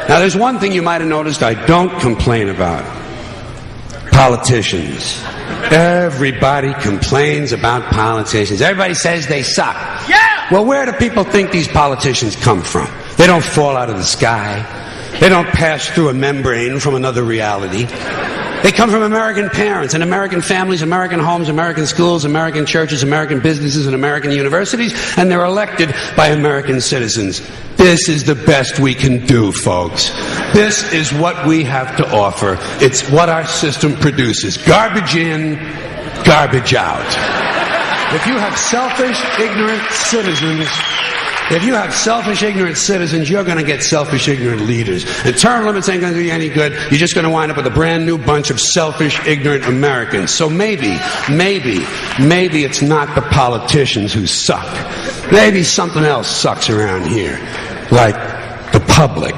Now, there's one thing you might have noticed I don't complain about. Politicians. Everybody complains about politicians. Everybody says they suck. Yeah! Well, where do people think these politicians come from? They don't fall out of the sky. They don't pass through a membrane from another reality. They come from American parents and American families, American homes, American schools, American churches, American businesses, and American universities, and they're elected by American citizens. This is the best we can do, folks. This is what we have to offer. It's what our system produces. Garbage in, garbage out. If you have selfish, ignorant citizens, you're going to get selfish, ignorant leaders. And term limits ain't going to do you any good. You're just going to wind up with a brand new bunch of selfish, ignorant Americans. So maybe it's not the politicians who suck. Maybe something else sucks around here. Like the public.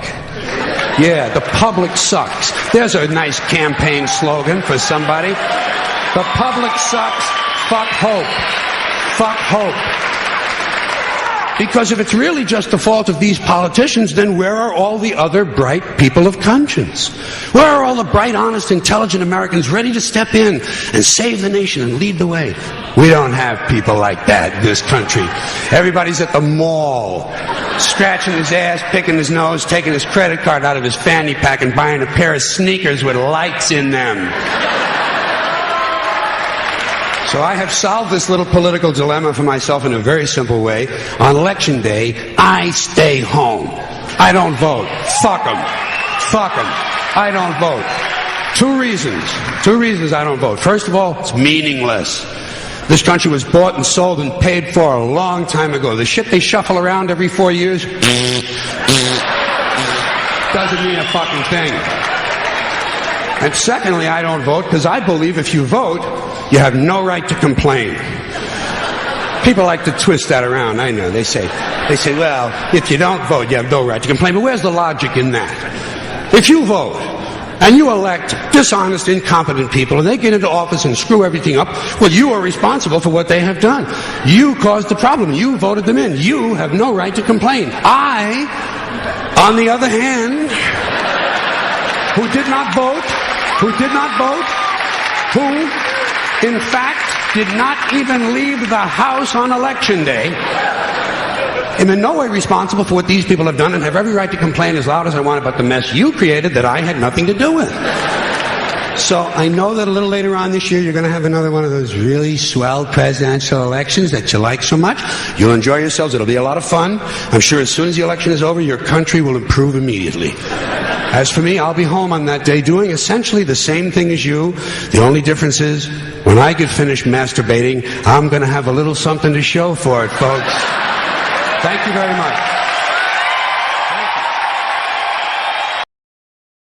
Yeah, the public sucks. There's a nice campaign slogan for somebody. The public sucks. Fuck hope. Fuck hope. Because if it's really just the fault of these politicians, then where are all the other bright people of conscience? Where are all the bright, honest, intelligent Americans ready to step in and save the nation and lead the way? We don't have people like that in this country. Everybody's at the mall, scratching his ass, picking his nose, taking his credit card out of his fanny pack and buying a pair of sneakers with lights in them. So I have solved this little political dilemma for myself in a very simple way. On election day, I stay home. I don't vote. Fuck them. Fuck them. I don't vote. Two reasons I don't vote. First of all, it's meaningless. This country was bought and sold and paid for a long time ago. The shit they shuffle around every 4 years doesn't mean a fucking thing. And secondly, I don't vote because I believe if you vote, you have no right to complain. People like to twist that around, I know. They say, well, if you don't vote, you have no right to complain. But where's the logic in that? If you vote and you elect dishonest, incompetent people and they get into office and screw everything up, well, you are responsible for what they have done. You caused the problem. You voted them in. You have no right to complain. I, on the other hand, who did not vote, who in fact did not even leave the house on election day, am in no way responsible for what these people have done and have every right to complain as loud as I want about the mess you created that I had nothing to do with. So I know that a little later on this year you're going to have another one of those really swell presidential elections that you like so much. You'll enjoy yourselves. It'll be a lot of fun. I'm sure as soon as the election is over, your country will improve immediately. As for me, I'll be home on that day doing essentially the same thing as you. The only difference is, when I get finished masturbating, I'm going to have a little something to show for it, folks. Thank you very much.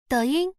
抖音